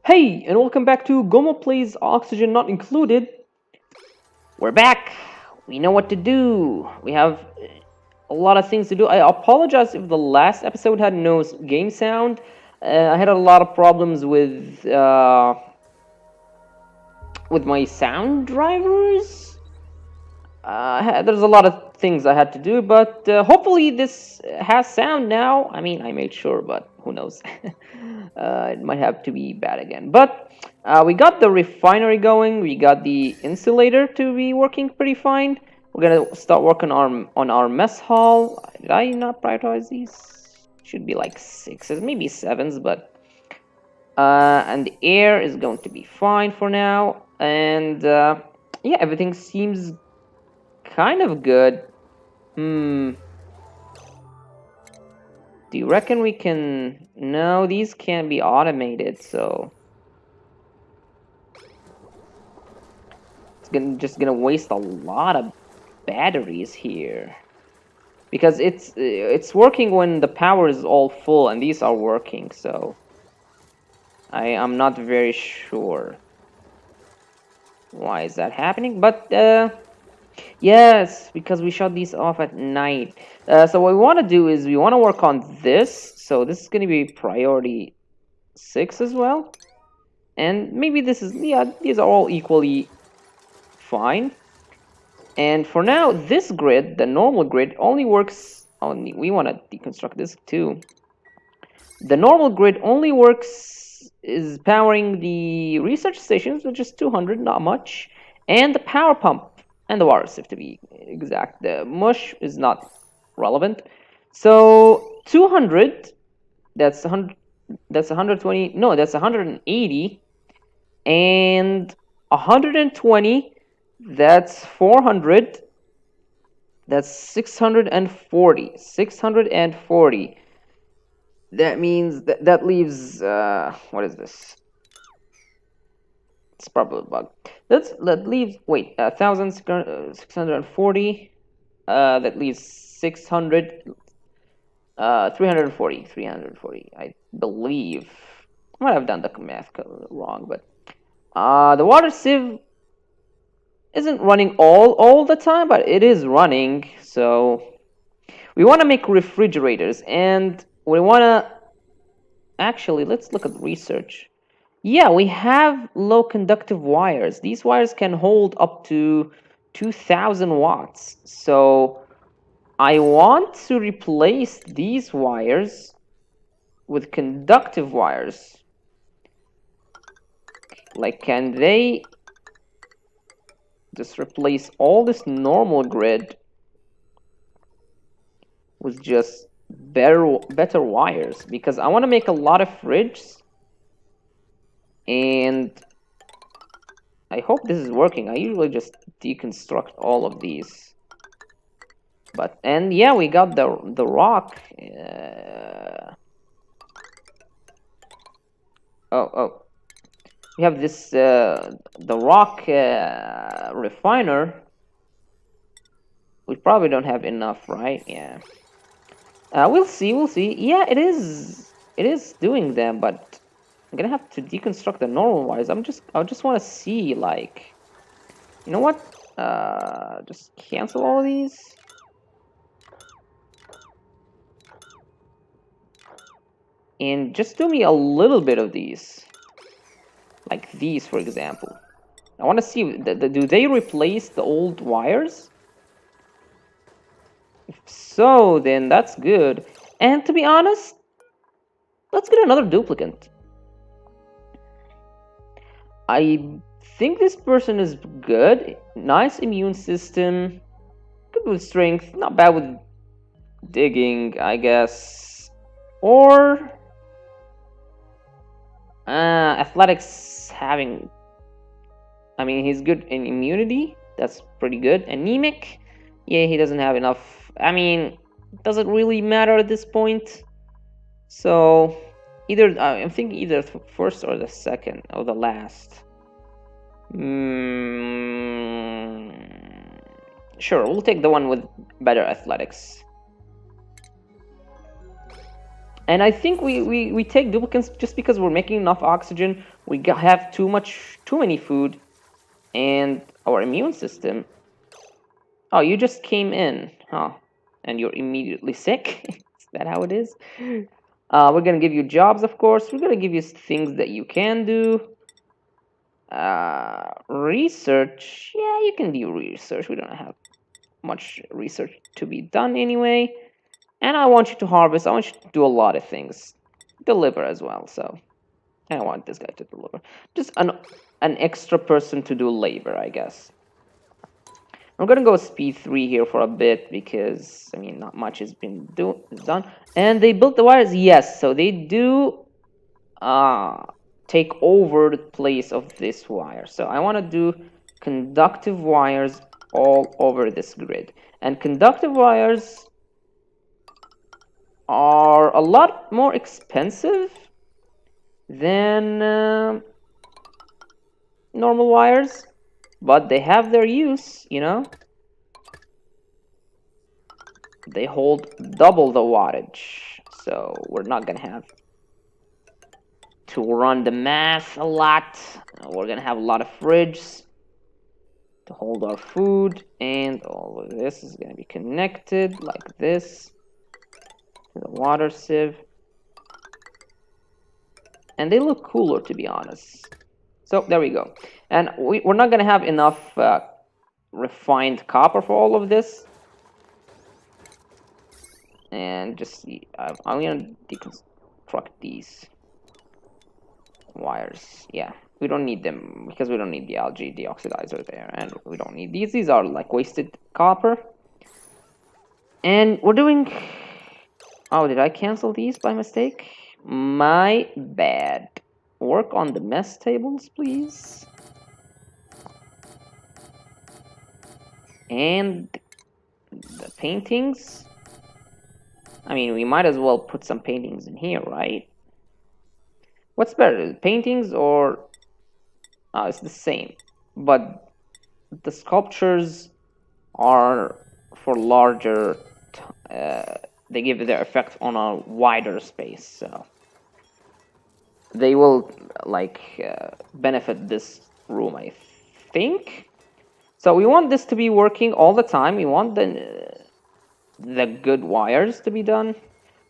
Hey, and welcome back to Gomu Plays Oxygen Not Included. We're back. We know what to do. We have a lot of things to do. I apologize if the last episode had no game sound. I had a lot of problems with my sound drivers. There's a lot of things I had to do, but hopefully this has sound now. I mean, I made sure, but who knows? It might have to be bad again. But we got the refinery going. We got the insulator to be working pretty fine. We're gonna start working on our mess hall. Did I not prioritize these? Should be like sixes, maybe sevens, but and the air is going to be fine for now. And yeah, everything seems kind of good. Hmm. Do you reckon we can... No, these can't be automated, so... just gonna waste a lot of batteries here. Because it's working when the power is all full, and these are working, so... I'm not very sure why is that happening, but yes, because we shut these off at night. So what we want to do is we want to work on this. So this is going to be priority 6 as well. And maybe this is, yeah, these are all equally fine. And for now, this grid, the normal grid, only works on, we want to deconstruct this too. The normal grid only works, is powering the research stations, which is 200, not much, and the power pump and the water sieve to be exact. The mush is not relevant. So 200, that's 100, that's 120, no, that's 180, and 120, that's 400, that's 640, 640. That means that leaves, what is this? It's probably a bug. That leaves, wait, 1,640. That leaves 600. 340. 340. I believe. I might have done the math wrong, but the water sieve isn't running all the time, but it is running. So we want to make refrigerators, and we want to actually let's look at research. Yeah, we have low conductive wires. These wires can hold up to 2000 watts. So I want to replace these wires with conductive wires. Like, can they just replace all this normal grid with just better wires? Because I want to make a lot of fridges. And I hope this is working. I usually just deconstruct all of these. But, and yeah, we got the rock. Oh. We have this, the rock refiner. We probably don't have enough, right? Yeah. We'll see. Yeah, it is doing them, but I'm gonna have to deconstruct the normal wires. I just want to see, like, you know what? Just cancel all of these. And just do me a little bit of these. Like these, for example. I want to see, do they replace the old wires? If so, then that's good. And to be honest, let's get another duplicate. I think this person is good. Nice immune system. Good with strength. Not bad with digging, I guess. Or... athletics having... I mean, he's good in immunity. That's pretty good. Anemic. Yeah, he doesn't have enough. I mean, does it really matter at this point? So, either I'm thinking either first or the second or the last. Sure, we'll take the one with better athletics. And I think we take duplicates just because we're making enough oxygen. We have too many food, and our immune system. Oh, you just came in, huh? And you're immediately sick? Is that how it is? We're gonna give you jobs, of course. We're gonna give you things that you can do. Research. Yeah, you can do research. We don't have much research to be done anyway. And I want you to harvest. I want you to do a lot of things. Deliver as well, so I don't want this guy to deliver. Just an extra person to do labor, I guess. I'm gonna go speed 3 here for a bit because I mean not much has been done. And they built the wires, yes, so they do take over the place of this wire. So I want to do conductive wires all over this grid. And conductive wires are a lot more expensive than normal wires, but they have their use, you know. They hold double the wattage, so we're not gonna have to run the math a lot. We're gonna have a lot of fridges to hold our food, and all of this is gonna be connected like this to the water sieve. And they look cooler, to be honest. So there we go. And we're not gonna have enough refined copper for all of this. And just see, I'm gonna deconstruct these wires. Yeah, we don't need them because we don't need the algae deoxidizer there, and we don't need these. These are like wasted copper. And we're doing. Oh, did I cancel these by mistake? My bad. Work on the mess tables, please. And the paintings. I mean, we might as well put some paintings in here, right? What's better, paintings or... Oh, it's the same. But the sculptures are for larger... they give their effect on a wider space, so... They will, like, benefit this room, I think. So we want this to be working all the time. We want the good wires to be done.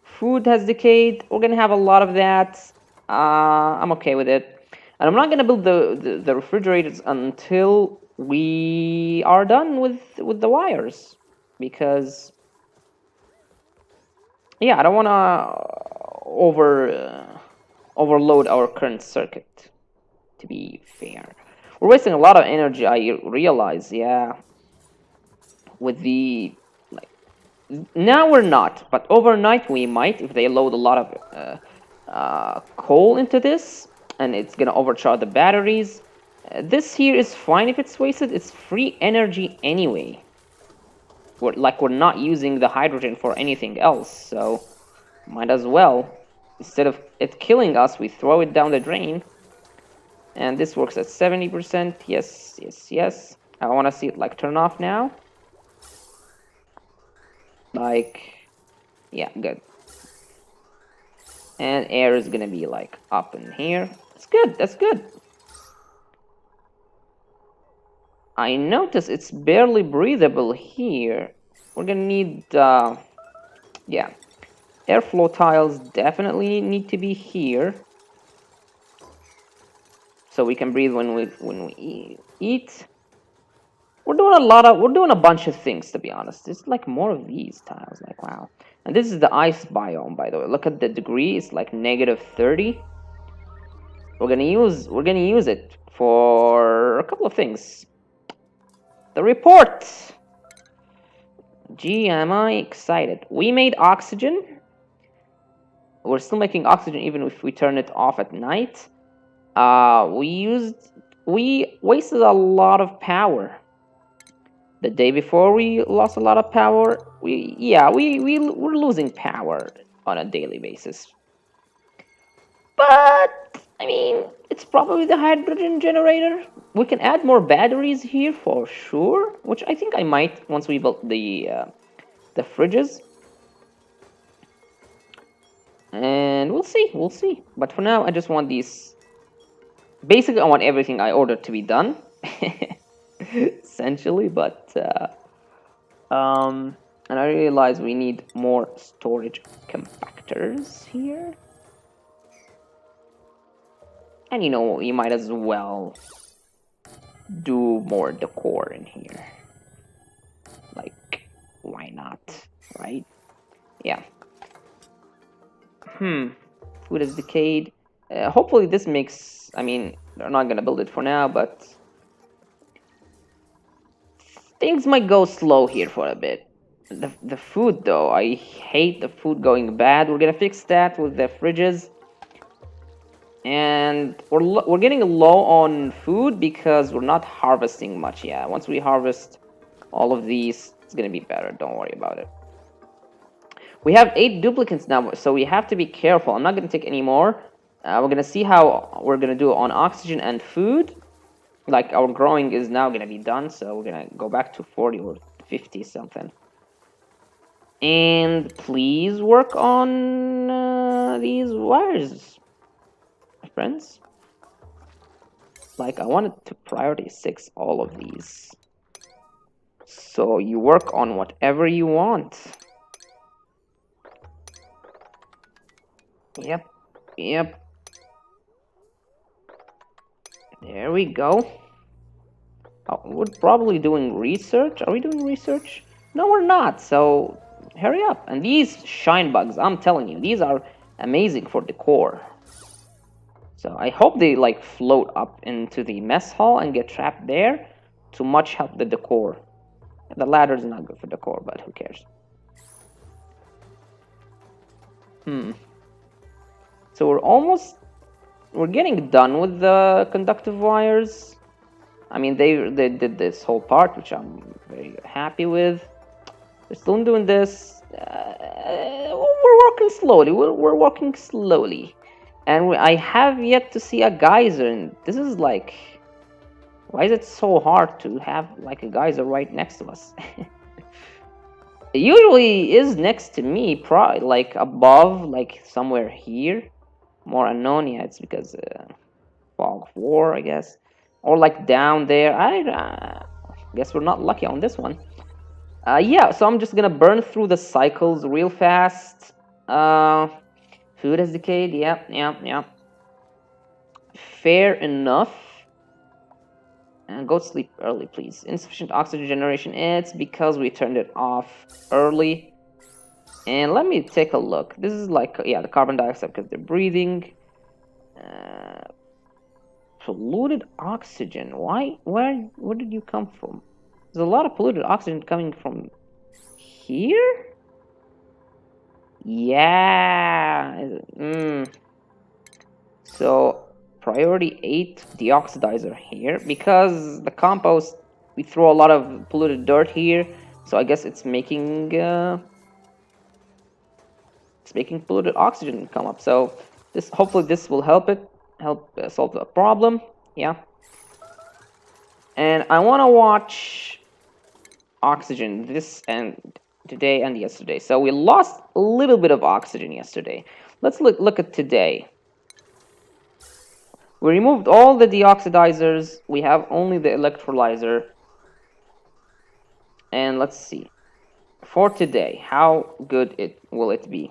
Food has decayed. We're gonna have a lot of that. I'm okay with it. And I'm not gonna build the refrigerators until we are done with the wires, because yeah, I don't want to overload our current circuit. To be fair, we're wasting a lot of energy. I realize, yeah. With the now we're not, but overnight we might if they load a lot of coal into this, and it's gonna overcharge the batteries. This here is fine if it's wasted. It's free energy anyway. We're not using the hydrogen for anything else, so might as well. Instead of it killing us, we throw it down the drain. And this works at 70%. Yes, yes, yes. I want to see it like turn off now. Like, yeah, good. And air is gonna be like up in here. That's good, that's good. I notice it's barely breathable here. We're gonna need, yeah. Airflow tiles definitely need to be here. So we can breathe when we eat. We're doing a bunch of things, to be honest. It's like more of these tiles, like wow. And this is the ice biome, by the way. Look at the degree, it's like -30. We're gonna use it for a couple of things. The report. Gee, am I excited. We made oxygen. We're still making oxygen even if we turn it off at night. We wasted a lot of power. The day before we lost a lot of power. We're losing power on a daily basis. But I mean, it's probably the hydrogen generator. We can add more batteries here for sure, which I think I might once we built the fridges. And we'll see. But for now, I just want these. Basically, I want everything I ordered to be done, essentially. But and I realize we need more storage compactors here. And you know, you might as well do more decor in here. Like, why not, right? Yeah. Food has decayed. Hopefully this makes... I mean, they're not gonna build it for now, but... things might go slow here for a bit. The food, though, I hate the food going bad. We're gonna fix that with the fridges. And we're getting low on food because we're not harvesting much. Yeah, once we harvest all of these, it's gonna be better. Don't worry about it. We have 8 duplicates now, so we have to be careful. I'm not gonna take any more. We're gonna see how we're gonna do on oxygen and food. Like, our growing is now gonna be done, so we're gonna go back to 40 or 50 something. And please work on these wires, my friends. Like, I wanted to priority 6 all of these. So you work on whatever you want. Yep. There we go. Oh, we're probably doing research. Are we doing research? No, we're not. So hurry up. And these shine bugs, I'm telling you, these are amazing for decor. So I hope they like float up into the mess hall and get trapped there to much help the decor. The ladder is not good for decor, but who cares? So we're getting done with the conductive wires. I mean, they did this whole part, which I'm very happy with. We're still doing this. We're working slowly. We're working slowly. And I have yet to see a geyser. And this is like... why is it so hard to have like a geyser right next to us? It usually is next to me, probably like above, like somewhere here. More unknown, yeah, it's because fog of war, I guess. Or like down there. I guess we're not lucky on this one. Yeah, so I'm just gonna burn through the cycles real fast. Food has decayed, yeah. Fair enough. And go to sleep early, please. Insufficient oxygen generation. It's because we turned it off early. And let me take a look. This is like, yeah, the carbon dioxide because they're breathing. Polluted oxygen. Why? Where did you come from? There's a lot of polluted oxygen coming from here? Yeah. So, priority 8 deoxidizer here. Because the compost, we throw a lot of polluted dirt here. So I guess it's making polluted oxygen come up. So hopefully this will help solve the problem. Yeah. And I want to watch oxygen this and today and yesterday. So we lost a little bit of oxygen yesterday. Let's look at today. We removed all the deoxidizers. We have only the electrolyzer. And let's see. For today, how good will it be?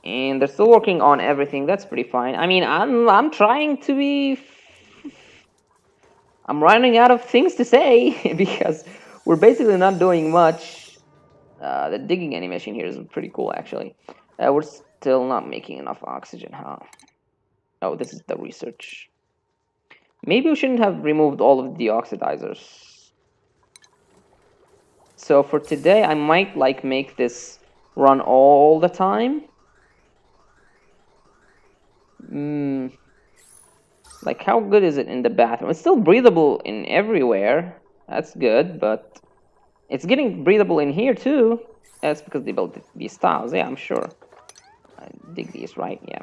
And they're still working on everything. That's pretty fine. I mean, I'm trying to be... I'm running out of things to say because we're basically not doing much. The digging animation here is pretty cool, actually. We're still not making enough oxygen, huh? Oh, this is the research. Maybe we shouldn't have removed all of the oxidizers. So for today, I might like make this run all the time. Like, how good is it in the bathroom? It's still breathable in everywhere. That's good, but it's getting breathable in here too. That's because they built these tiles. Yeah, I'm sure. I dig these, right? Yeah.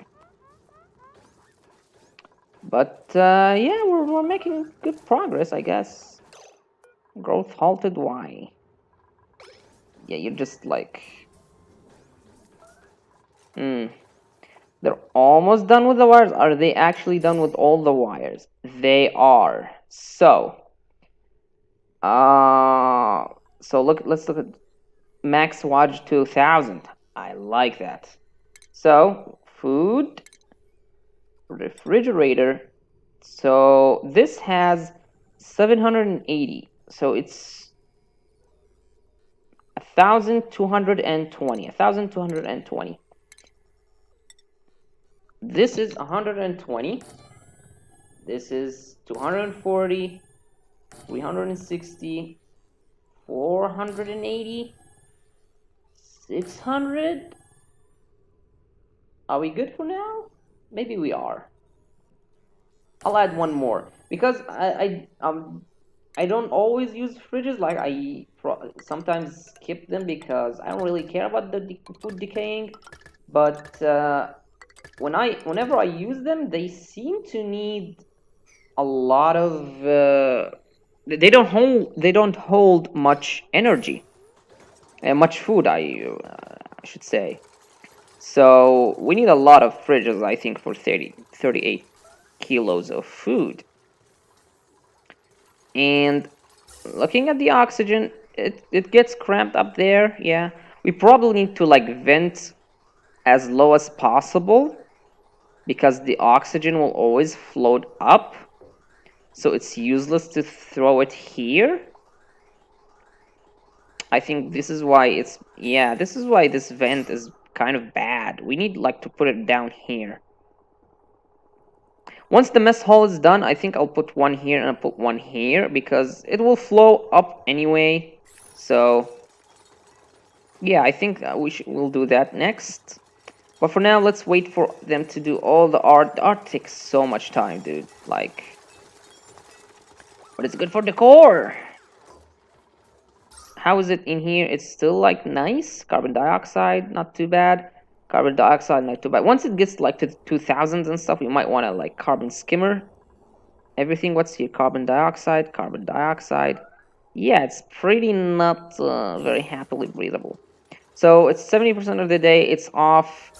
But yeah, we're making good progress, I guess. Growth halted. Why? Yeah, you're just like... Hmm. They're almost done with the wires. Are they actually done with all the wires? They are. Uh, so let's look at max wattage 2000. I like that. So, food, refrigerator. So, this has 780. So, it's 1220. 1220. This is 120. This is 240, 360, 480, 600. Are we good for now? Maybe we are. I'll add one more because I don't always use fridges. Like sometimes skip them because I don't really care about the food decaying. But whenever I use them, they seem to need a lot of. They don't hold much energy, much food. I should say. So we need a lot of fridges, I think, for 38 kilos of food. And looking at the oxygen, it gets cramped up there. Yeah, we probably need to like vent as low as possible because the oxygen will always float up. So it's useless to throw it here. I think this is why this is why this vent is kind of bad. We need like to put it down here. Once the mess hall is done, I think I'll put one here and I'll put one here because it will flow up anyway. So yeah, I think we'll do that next. But for now, let's wait for them to do all the art. The art takes so much time, dude. Like, but it's good for decor. How is it in here? It's still like nice. Carbon dioxide, not too bad. Carbon dioxide, not too bad. Once it gets like to 2000s and stuff, you might want to like carbon skimmer everything. What's here? Carbon dioxide, carbon dioxide. Yeah, it's pretty not very happily breathable. So it's 70% of the day. It's off.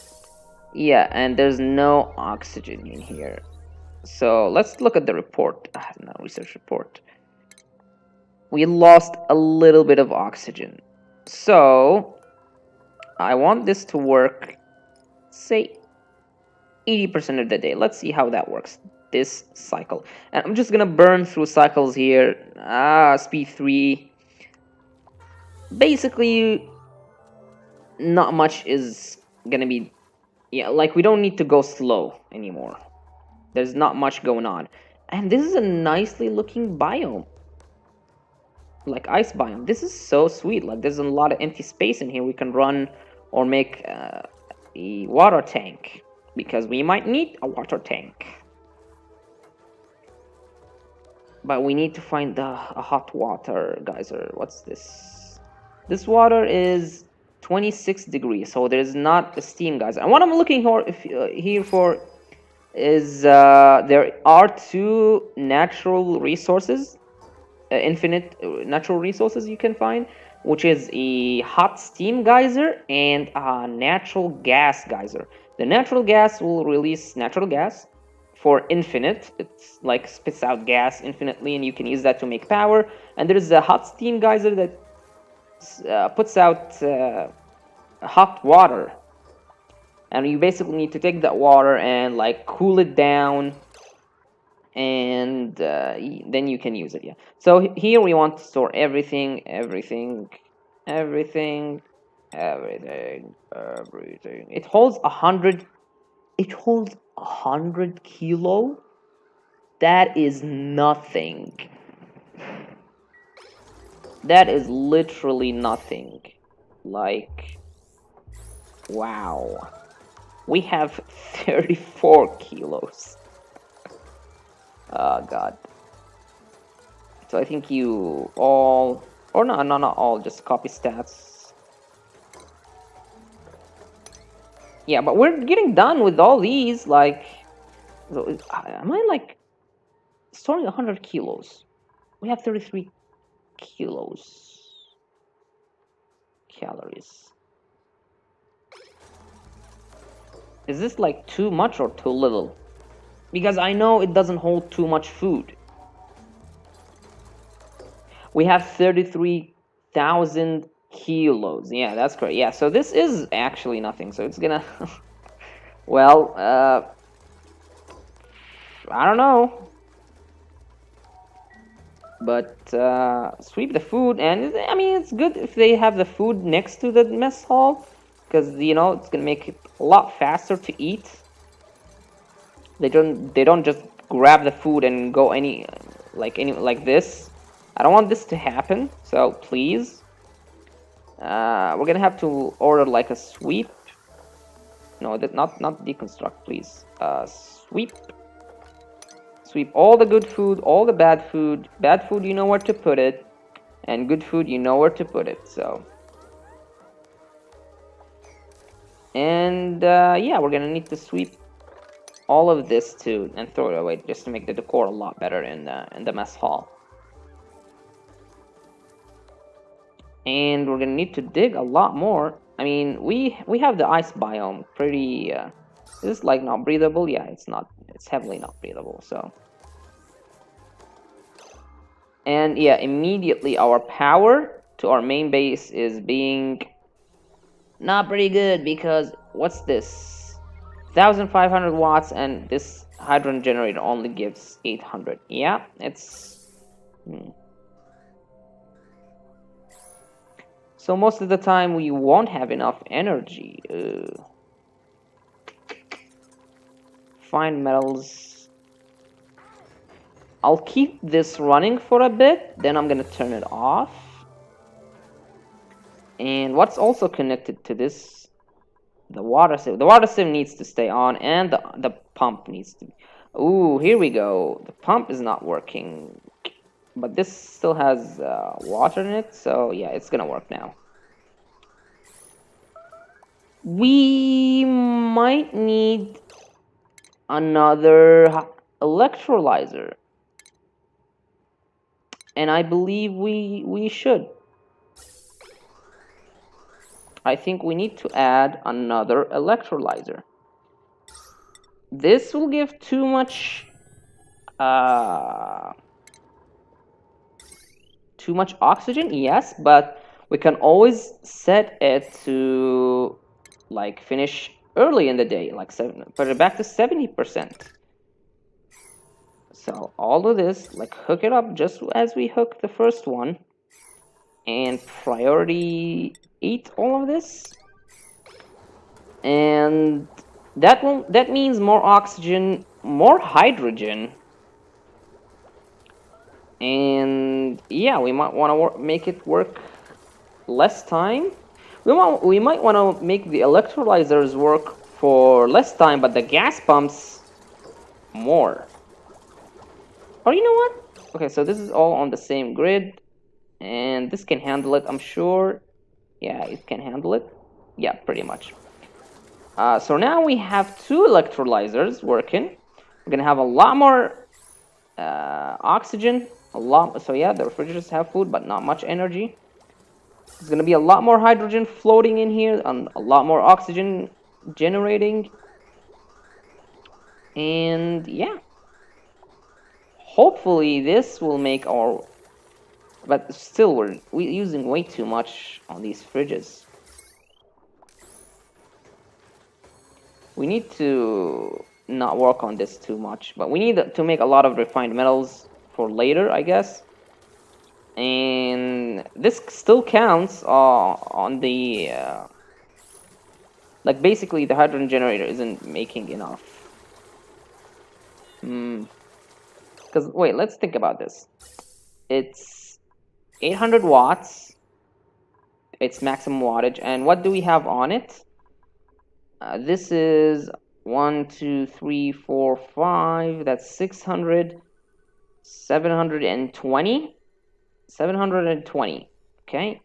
Yeah, and there's no oxygen in here. So let's look at the report. No, research report. We lost a little bit of oxygen. So I want this to work, say, 80% of the day. Let's see how that works this cycle. And I'm just gonna burn through cycles here. Speed 3. Basically, not much is gonna be... Yeah, like we don't need to go slow anymore. There's not much going on. And this is a nicely looking biome. Like ice biome. This is so sweet. Like there's a lot of empty space in here. We can run or make a water tank. Because we might need a water tank. But we need to find a hot water geyser. What's this? This water is 26 degrees. So there's not a steam geyser. And what I'm looking for here for is there are two natural resources, infinite natural resources you can find, which is a hot steam geyser and a natural gas geyser. The natural gas will release natural gas for infinite. It's like spits out gas infinitely, and you can use that to make power. And there is a hot steam geyser that puts out hot water, and you basically need to take that water and like cool it down, and then you can use it. Yeah, so here we want to store everything. It holds 100. It holds 100 kilo. That is nothing. That is literally nothing. Like, wow. We have 34 kilos. Oh, God. So I think you all... Or no, not all. Just copy stats. Yeah, but we're getting done with all these. Like... So, am I, like... Storing 100 kilos. We have 33 kilos. Calories. Is this like too much or too little? Because I know it doesn't hold too much food. We have 33,000 kilos. Yeah, that's correct. Yeah, so this is actually nothing. So it's gonna... well, I don't know. But sweep the food, and I mean, it's good if they have the food next to the mess hall, because you know it's gonna make it a lot faster to eat. They don't just grab the food and go like this. I don't want this to happen, so please. We're gonna have to order like a sweep. No, that not deconstruct, please. Sweep. Sweep all the good food, all the bad food. Bad food, you know where to put it, and good food, you know where to put it. So, and yeah, we're gonna need to sweep all of this too and throw it away just to make the decor a lot better in the mess hall. And we're gonna need to dig a lot more. I mean, we have the ice biome pretty. Is this like not breathable? Yeah, it's not. It's heavily not breathable. So, and yeah, immediately our power to our main base is being not pretty good because what's this? 1,500 watts, and this hydrogen generator only gives 800. Yeah, it's. So most of the time we won't have enough energy. Fine metals. I'll keep this running for a bit, then I'm gonna turn it off. And what's also connected to this? The water sieve. The water sieve needs to stay on, and the pump needs to. Ooh, here we go. The pump is not working, but this still has water in it, so yeah, it's gonna work now. We might need another electrolyzer, and I believe we should. I think we need to add another electrolyzer. This will give too much oxygen, yes, but we can always set it to like finish early in the day, like put it back to 70%. So all of this, like hook it up just as we hooked the first one, and priority 8 all of this, and that means more oxygen, more hydrogen, and yeah, we might want to make it work less time. We might want to make the electrolyzers work for less time, but the gas pumps more. Or you know what? Okay, so this is all on the same grid, and this can handle it, I'm sure. Yeah, it can handle it. Yeah, pretty much. So now we have 2 electrolyzers working. We're gonna have a lot more oxygen, a lot. So yeah, the refrigerators have food, but not much energy. There's gonna be a lot more hydrogen floating in here, and a lot more oxygen generating. And yeah, hopefully this will make our. But still, we're using way too much on these fridges. We need to not work on this too much, but we need to make a lot of refined metals for later, I guess. And this still counts on the like basically the hydrogen generator isn't making enough. Because wait, let's think about this. It's 800 watts. It's maximum wattage, and what do we have on it? This is 1, 2, 3, 4, 5. That's 600, 720. 720. Okay.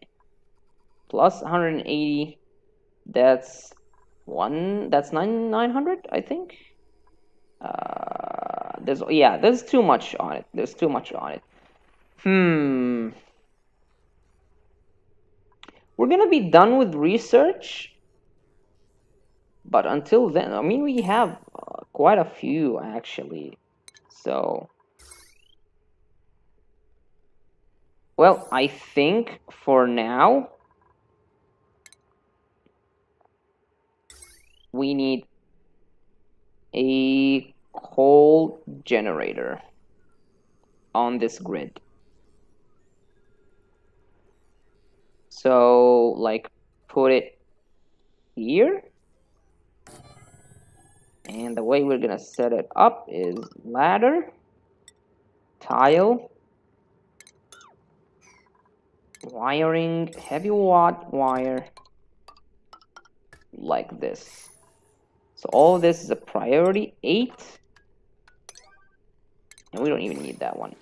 Plus 180. That's 900, I think. There's too much on it. There's too much on it. We're gonna be done with research, But until then, I mean, we have quite a few actually. So, well, I think for now we need a coal generator on this grid. So, like, put it here. And the way we're gonna set it up is ladder, tile, wiring, heavy watt wire, like this. So all of this is a priority 8. And we don't even need that one.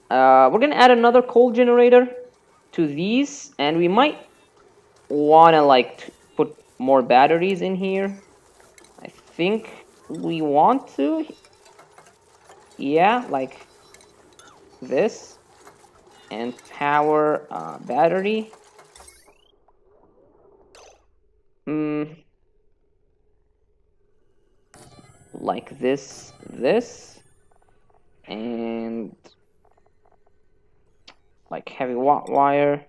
We're gonna add another coal generator to these, and we might wanna like put more batteries in here. I think we want to. Yeah, like this. And power battery. Like this, and like heavy watt wire,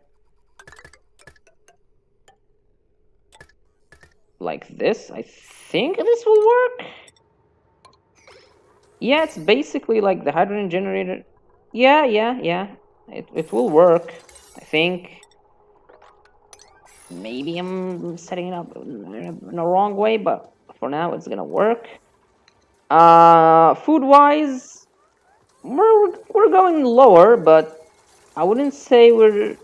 like this. I think this will work. Yeah, it's basically like the hydrogen generator. Yeah. It will work, I think. Maybe I'm setting it up in a wrong way, but for now it's gonna work. Food-wise, we're going lower, but I wouldn't say we're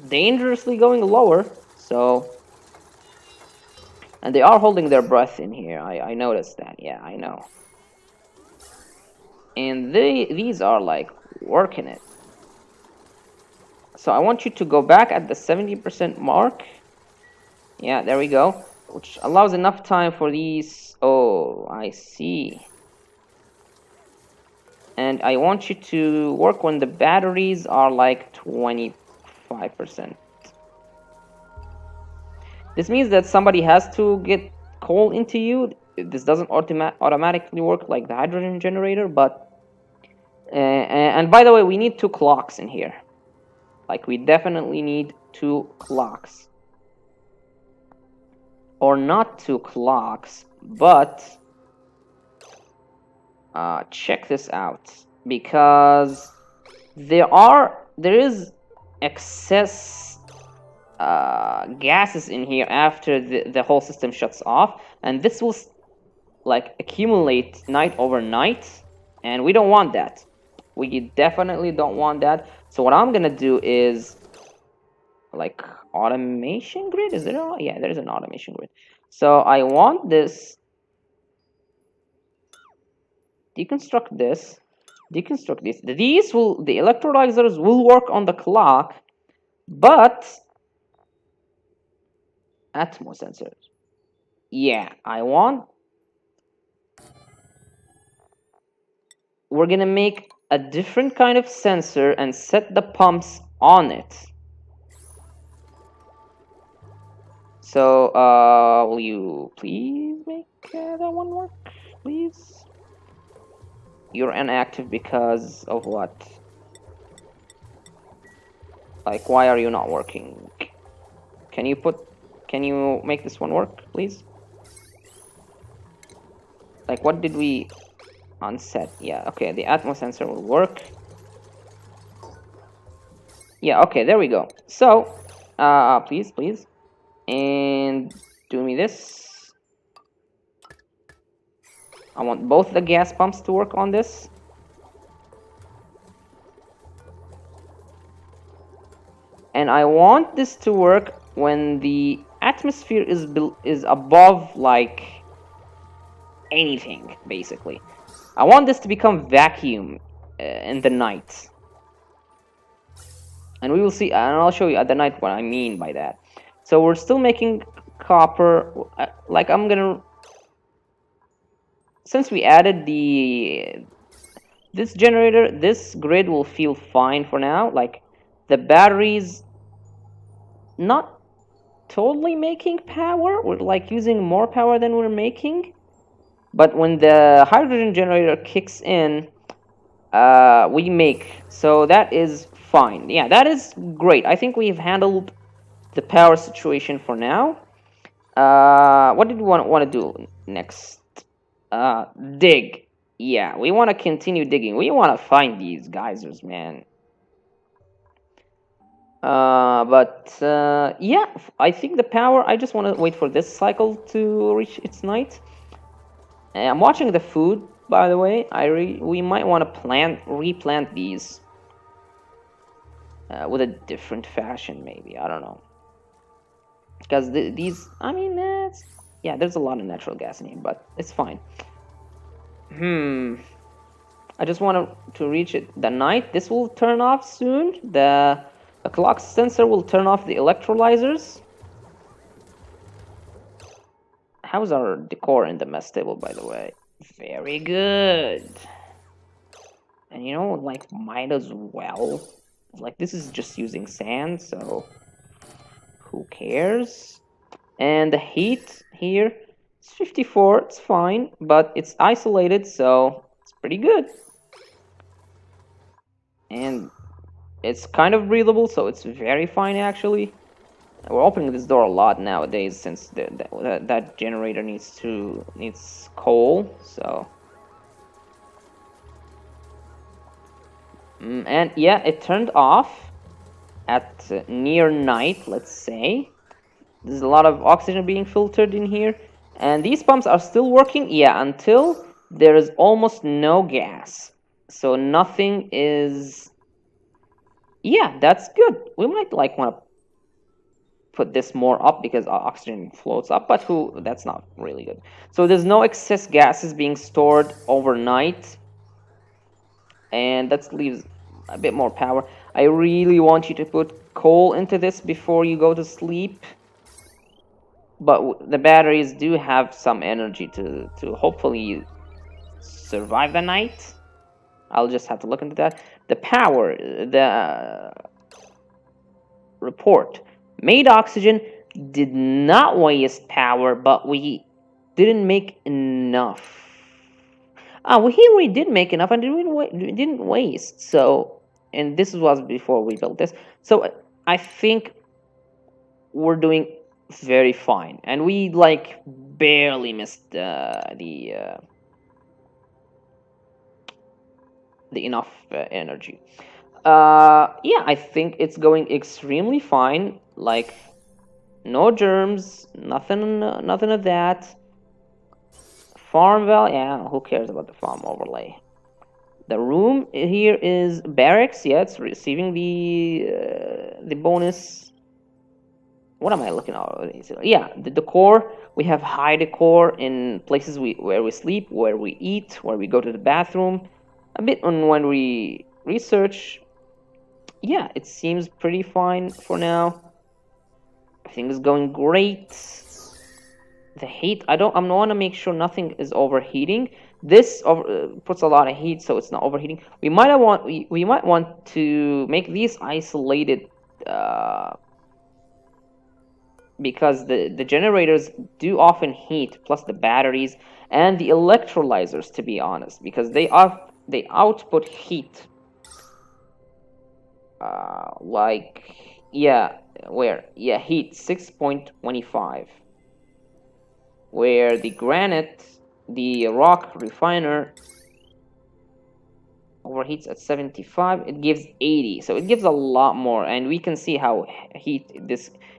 dangerously going lower. So, and they are holding their breath in here. I noticed that. Yeah, I know. And these are like working it. So I want you to go back at the 70% mark. Yeah, there we go. Which allows enough time for these. Oh, I see. And I want you to work when the batteries are like 25%. This means that somebody has to get coal into you. This doesn't automatically work like the hydrogen generator, but... and by the way, we need 2 clocks in here. Like, we definitely need 2 clocks. Or not 2 clocks, but... check this out. Because there is excess gases in here after the whole system shuts off, and this will like accumulate night over night, and we don't want that. We definitely don't want that. So what I'm gonna do is like automation grid. Is there? Yeah, there is an automation grid. So I want this. Deconstruct this. Deconstruct this. The electrolyzers will work on the clock, but Atmo sensors. Yeah, we're gonna make a different kind of sensor and set the pumps on it. So, will you please make that one work, please? You're inactive because of what? Like, why are you not working? Can you make this one work, please? Like, what did we unset? Yeah, okay, the Atmo sensor will work. Yeah, okay, there we go. So, please. And do me this. I want both the gas pumps to work on this. And I want this to work when the atmosphere is above like anything, basically. I want this to become vacuum in the night. And we will see, and I'll show you at the night what I mean by that. So we're still making copper. Like, I'm gonna... Since we added this generator, this grid will feel fine for now. Like, the batteries, not totally making power. We're like using more power than we're making. But when the hydrogen generator kicks in, we make. So that is fine. Yeah, that is great. I think we've handled the power situation for now. What did we want to do next? Dig. Yeah, we want to continue digging. We want to find these geysers, man. But yeah, I think the power. I just want to wait for this cycle to reach its night. I'm watching the food, by the way. We might want to replant these with a different fashion, maybe. I don't know, because these. I mean, yeah. There's a lot of natural gas in here, but it's fine. I just want to reach it the night. This will turn off soon. The clock sensor will turn off the electrolyzers. How's our decor in the mess table, by the way? Very good. And you know, like, might as well. Like, this is just using sand, so who cares? And the heat here, it's 54, it's fine, but it's isolated, so it's pretty good. And it's kind of breathable, so it's very fine, actually. We're opening this door a lot nowadays since that generator needs coal, so. And yeah, it turned off at near night, let's say. There's a lot of oxygen being filtered in here. And these pumps are still working, yeah, until there is almost no gas. So nothing is... Yeah, that's good. We might like want to put this more up because oxygen floats up, but that's not really good. So there's no excess gases being stored overnight. And that leaves a bit more power. I really want you to put coal into this before you go to sleep. But the batteries do have some energy to hopefully survive the night. I'll just have to look into that. The power, the report. Made oxygen, did not waste power, but we didn't make enough. We did make enough and we didn't waste. So, and this was before we built this. So I think we're doing very fine, and we like barely missed the enough energy. Yeah, I think it's going extremely fine. Like, no germs, nothing of that. Farmville, yeah, who cares about the farm overlay? The room here is barracks. Yeah, it's receiving the bonus. What am I looking at? Yeah, the decor. We have high decor in places where we sleep, where we eat, where we go to the bathroom. A bit on when we research. Yeah, it seems pretty fine for now. Everything is going great. The heat, I want to make sure nothing is overheating. This puts a lot of heat, so it's not overheating. We might want to make these isolated because the generators do often heat, plus the batteries and the electrolyzers, to be honest, because they output heat. Like, yeah, heat 6.25. Where the granite, the rock refiner, overheats at 75, it gives 80, so it gives a lot more. And we can see how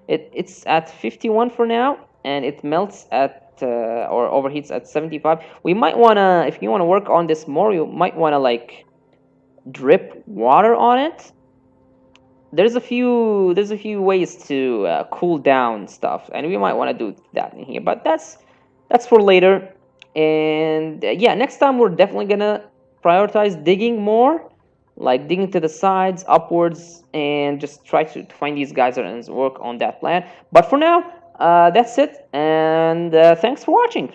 it's at 51 for now, and it melts at or overheats at 75. We might want to, if you want to work on this more, you might want to like drip water on it. There's a few ways to cool down stuff, and we might want to do that in here, but that's for later. And yeah, next time we're definitely gonna prioritize digging more, like digging to the sides, upwards, and just try to find these geysers and work on that plan. But for now, that's it, and thanks for watching.